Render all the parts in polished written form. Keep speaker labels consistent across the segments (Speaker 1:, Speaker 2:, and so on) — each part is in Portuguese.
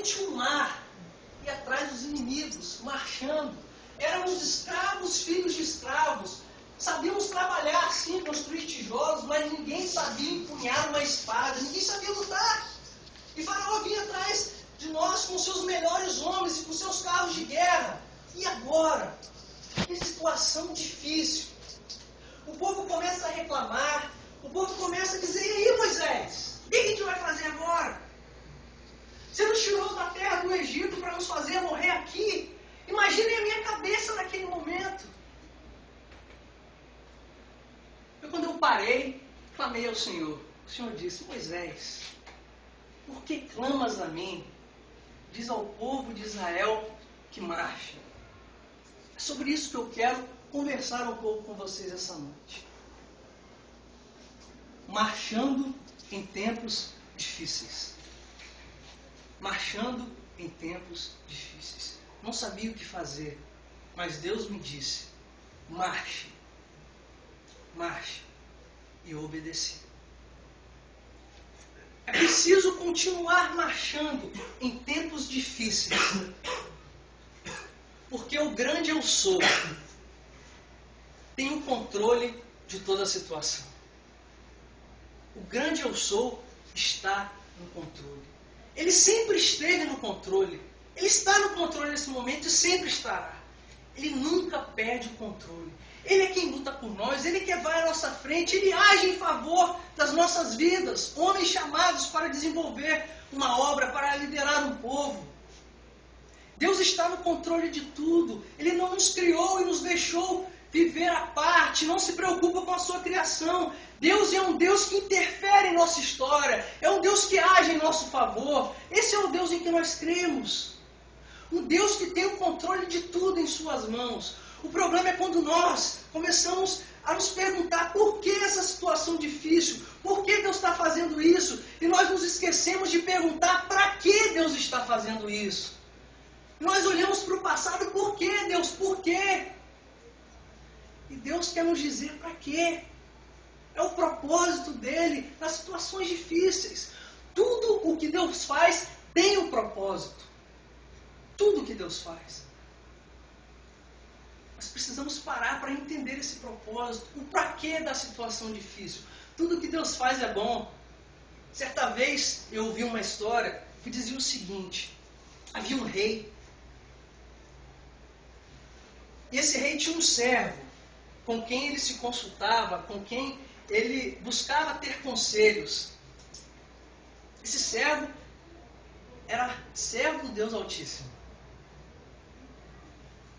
Speaker 1: frente um mar e atrás os inimigos, marchando. Éramos escravos, filhos de escravos. Sabíamos trabalhar, sim, construir tijolos, mas ninguém sabia empunhar uma espada, ninguém sabia lutar. E Faraó vinha atrás de nós com seus melhores homens e com seus carros de guerra. E agora? Que situação difícil. O povo começa a reclamar, o povo começa a dizer: e aí, Moisés, o que a gente vai fazer agora? Você nos tirou da terra do Egito para nos fazer morrer aqui? Imaginem a minha cabeça naquele momento. Foi quando eu parei, clamei ao Senhor. O Senhor disse: Moisés, por que clamas a mim? Diz ao povo de Israel que marche. É sobre isso que eu quero conversar um pouco com vocês essa noite. Marchando em tempos difíceis. Marchando em tempos difíceis. Não sabia o que fazer, mas Deus me disse: marche. Marche. E eu obedeci. É preciso continuar marchando em tempos difíceis. Porque o grande eu sou tem o controle de toda a situação. O grande eu sou está no controle. Ele sempre esteve no controle. Ele está no controle nesse momento e sempre estará. Ele nunca perde o controle. Ele é quem luta por nós, Ele que vai à nossa frente, Ele age em favor das nossas vidas. Homens chamados para desenvolver uma obra, para liderar um povo. Deus está no controle de tudo. Ele não nos criou e nos deixou viver à parte, não se preocupa com a sua criação. Deus é um Deus que interfere em nossa história, é um Deus que age em nosso favor. Esse é o Deus em que nós cremos. Um Deus que tem o controle de tudo em suas mãos. O problema é quando nós começamos a nos perguntar por que essa situação difícil, por que Deus está fazendo isso, e nós nos esquecemos de perguntar para que Deus está fazendo isso. Nós olhamos para o passado, por que Deus, por quê? E Deus quer nos dizer para quê. É o propósito dele nas situações difíceis. Tudo o que Deus faz tem um propósito. Tudo o que Deus faz. Nós precisamos parar para entender esse propósito, o para quê da situação difícil. Tudo o que Deus faz é bom. Certa vez eu ouvi uma história que dizia o seguinte: havia um rei. E esse rei tinha um servo com quem ele se consultava, com quem ele buscava ter conselhos. Esse servo era servo do Deus Altíssimo.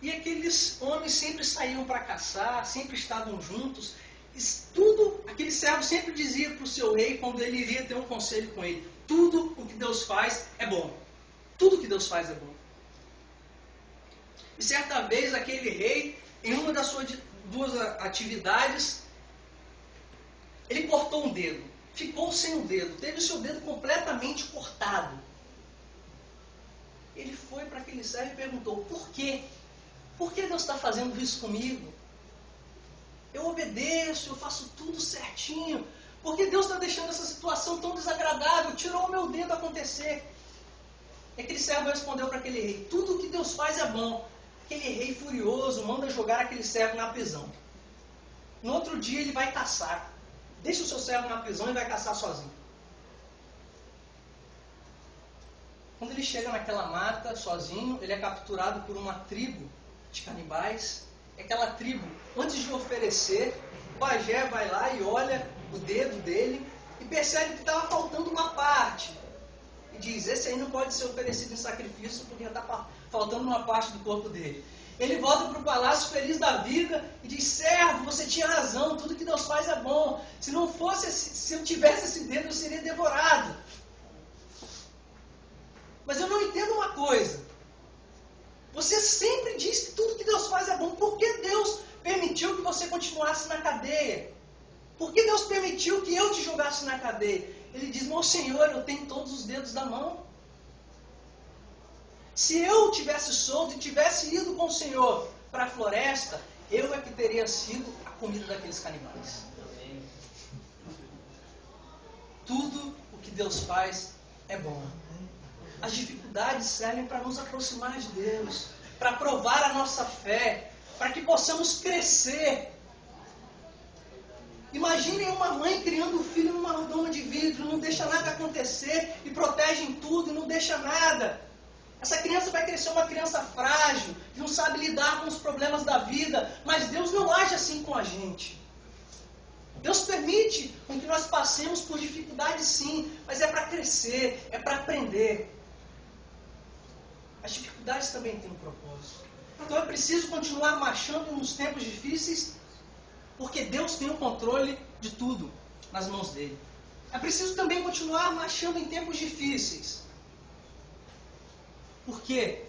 Speaker 1: E aqueles homens sempre saíam para caçar, sempre estavam juntos. Aquele servo sempre dizia para o seu rei, quando ele iria ter um conselho com ele: tudo o que Deus faz é bom. Tudo o que Deus faz é bom. E certa vez aquele rei, em uma das suas duas atividades, ele cortou um dedo. Ficou sem o dedo. Teve o seu dedo completamente cortado. Ele foi para aquele servo e perguntou: por quê? Por que Deus está fazendo isso comigo? Eu obedeço, eu faço tudo certinho. Por que Deus está deixando essa situação tão desagradável? Tirou o meu dedo acontecer. E aquele servo respondeu para aquele rei: tudo o que Deus faz é bom. Aquele rei furioso manda jogar aquele servo na prisão. No outro dia ele vai caçar. Deixa o seu servo na prisão e vai caçar sozinho. Quando ele chega naquela mata sozinho, ele é capturado por uma tribo de canibais. Aquela tribo, antes de oferecer, o pajé vai lá e olha o dedo dele e percebe que estava faltando uma parte. E diz: esse aí não pode ser oferecido em sacrifício porque já está faltando uma parte do corpo dele. Ele volta para o palácio feliz da vida e diz: servo, você tinha razão, tudo que Deus faz é bom. Se não fosse, se eu tivesse esse dedo, eu seria devorado. Mas eu não entendo uma coisa. Você sempre diz que tudo que Deus faz é bom. Por que Deus permitiu que você continuasse na cadeia? Por que Deus permitiu que eu te jogasse na cadeia? Ele diz: meu Senhor, eu tenho todos os dedos da mão. Se eu tivesse solto e tivesse ido com o Senhor para a floresta, eu é que teria sido a comida daqueles canibais. Tudo o que Deus faz é bom. As dificuldades servem para nos aproximar de Deus, para provar a nossa fé, para que possamos crescer. Imaginem uma mãe criando um filho numa redoma de vidro, não deixa nada acontecer e protege em tudo e não deixa nada. Essa criança vai crescer uma criança frágil, que não sabe lidar com os problemas da vida, mas Deus não age assim com a gente. Deus permite com que nós passemos por dificuldades sim, mas é para crescer, é para aprender. As dificuldades também têm um propósito. Então é preciso continuar marchando nos tempos difíceis, porque Deus tem o controle de tudo nas mãos dele. É preciso também continuar marchando em tempos difíceis, porque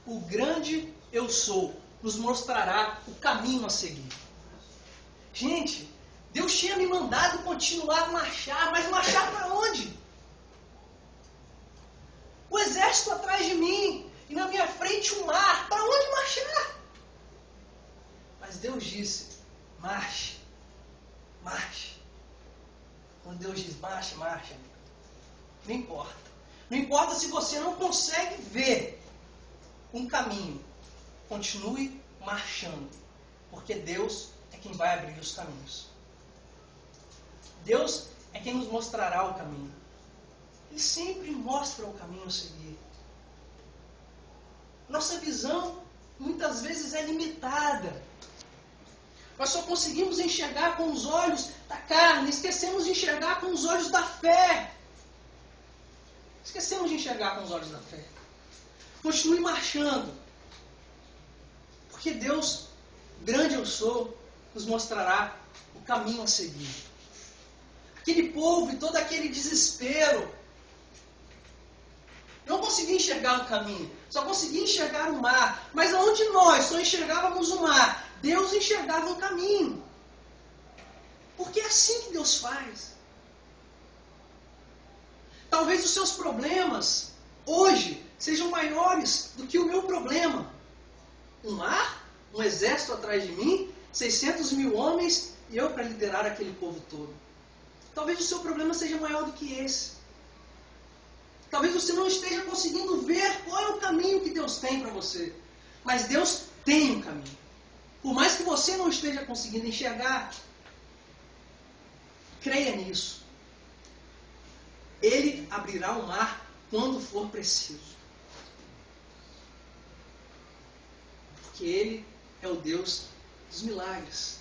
Speaker 1: o grande eu sou nos mostrará o caminho a seguir. Gente, Deus tinha me mandado continuar a marchar, mas marchar para onde? O exército atrás de mim, e na minha frente o mar, para onde marchar? Mas Deus disse, marche, marche. Quando Deus diz marche, marcha. Não importa. Não importa se você não consegue ver um caminho. Continue marchando. Porque Deus é quem vai abrir os caminhos. Deus é quem nos mostrará o caminho. Ele sempre mostra o caminho a seguir. Nossa visão muitas vezes é limitada. Nós só conseguimos enxergar com os olhos da carne, esquecemos de enxergar com os olhos da fé. Esquecemos de enxergar com os olhos da fé. Continue marchando. Porque Deus, grande eu sou, nos mostrará o caminho a seguir. Aquele povo e todo aquele desespero. Não consegui enxergar o caminho, só consegui enxergar o mar. Mas aonde nós só enxergávamos o mar, Deus enxergava um caminho. Porque é assim que Deus faz. Talvez os seus problemas hoje sejam maiores do que o meu problema. Um mar, um exército atrás de mim, 600 mil homens e eu para liderar aquele povo todo. Talvez o seu problema seja maior do que esse. Talvez você não esteja conseguindo ver qual é o caminho que Deus tem para você. Mas Deus tem um caminho. Por mais que você não esteja conseguindo enxergar, creia nisso. Ele abrirá o mar quando for preciso. Porque Ele é o Deus dos milagres.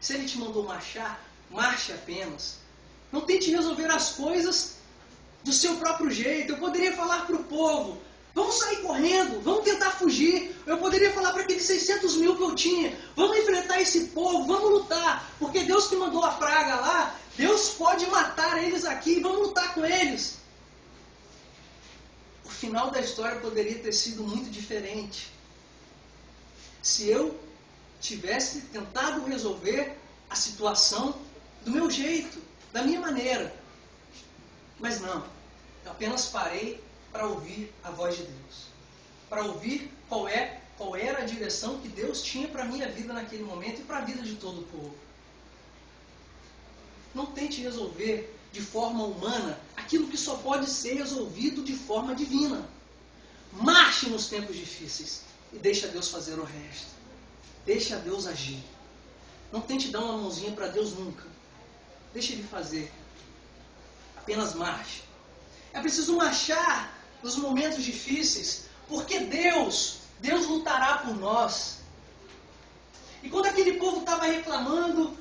Speaker 1: Se Ele te mandou marchar, marche apenas. Não tente resolver as coisas do seu próprio jeito. Eu poderia falar para o povo, vamos sair correndo, vamos tentar fugir. Eu poderia falar para aqueles 600 mil que eu tinha, vamos enfrentar esse povo, vamos lutar. Porque Deus que mandou a praga lá, Deus pode matar eles aqui, vamos lutar com eles. O final da história poderia ter sido muito diferente. Se eu tivesse tentado resolver a situação do meu jeito, da minha maneira. Mas não, eu apenas parei para ouvir a voz de Deus. Para ouvir qual era a direção que Deus tinha para a minha vida naquele momento e para a vida de todo o povo. Não tente resolver de forma humana aquilo que só pode ser resolvido de forma divina. Marche nos tempos difíceis e deixa Deus fazer o resto. Deixa Deus agir. Não tente dar uma mãozinha para Deus nunca. Deixa Ele fazer. Apenas marche. É preciso marchar nos momentos difíceis, porque Deus lutará por nós. E quando aquele povo estava reclamando,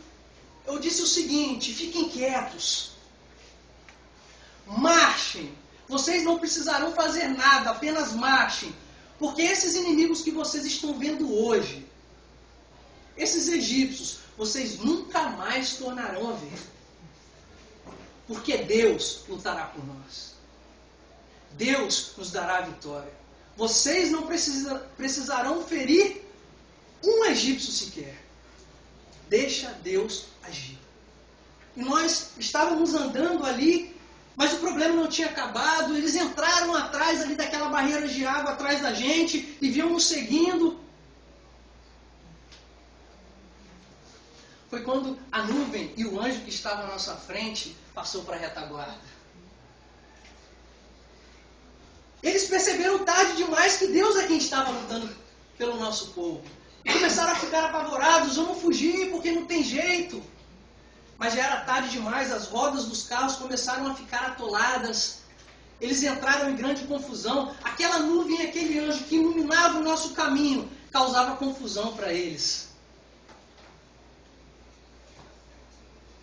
Speaker 1: eu disse o seguinte: fiquem quietos. Marchem. Vocês não precisarão fazer nada, apenas marchem. Porque esses inimigos que vocês estão vendo hoje, esses egípcios, vocês nunca mais tornarão a ver. Porque Deus lutará por nós. Deus nos dará a vitória. Vocês não precisarão ferir um egípcio sequer. Deixa Deus agir. E nós estávamos andando ali, mas o problema não tinha acabado. Eles entraram atrás ali daquela barreira de água atrás da gente e vinham nos seguindo. Foi quando a nuvem e o anjo que estava à nossa frente passou para a retaguarda. perceberam tarde demais que Deus é quem estava lutando pelo nosso povo. E começaram a ficar apavorados, vamos fugir porque não tem jeito. Mas já era tarde demais, as rodas dos carros começaram a ficar atoladas. Eles entraram em grande confusão. Aquela nuvem, aquele anjo que iluminava o nosso caminho, causava confusão para eles.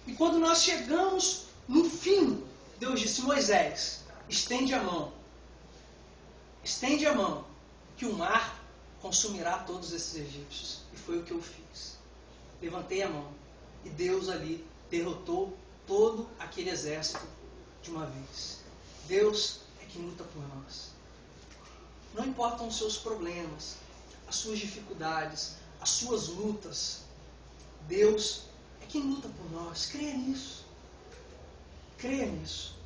Speaker 1: E quando nós chegamos no fim, Deus disse: Moisés, estende a mão. Estende a mão, que o mar consumirá todos esses egípcios. E foi o que eu fiz. Levantei a mão. E Deus ali derrotou todo aquele exército de uma vez. Deus é quem luta por nós. Não importam os seus problemas, as suas dificuldades, as suas lutas. Deus é quem luta por nós. Creia nisso. Creia nisso.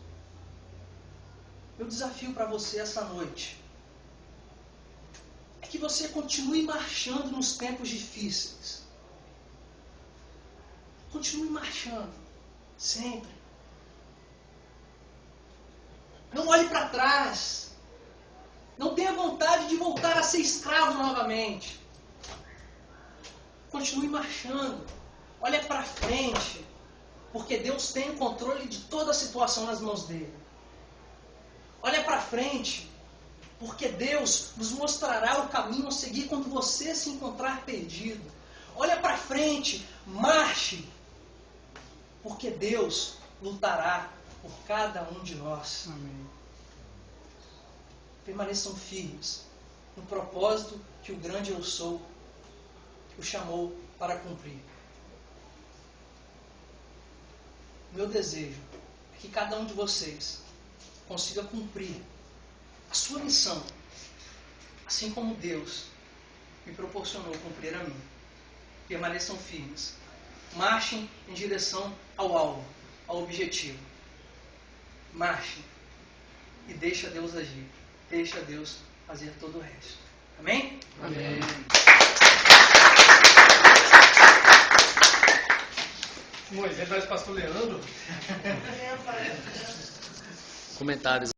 Speaker 1: Meu desafio para você essa noite é que você continue marchando nos tempos difíceis. Continue marchando. Sempre. Não olhe para trás. Não tenha vontade de voltar a ser escravo novamente. Continue marchando. Olhe para frente. Porque Deus tem o controle de toda a situação nas mãos dele. Olha para frente. Porque Deus nos mostrará o caminho a seguir quando você se encontrar perdido. Olha para frente. Marche. Porque Deus lutará por cada um de nós.
Speaker 2: Amém.
Speaker 1: Permaneçam firmes no propósito que o grande eu sou o chamou para cumprir. Meu desejo é que cada um de vocês consiga cumprir a sua missão, assim como Deus me proporcionou cumprir a mim. Permaneçam firmes. Marchem em direção ao alvo, ao objetivo. Marchem e deixa Deus agir. Deixa Deus fazer todo o resto. Amém?
Speaker 2: Amém. Moisés, parece pastor Leandro.
Speaker 3: Comentários.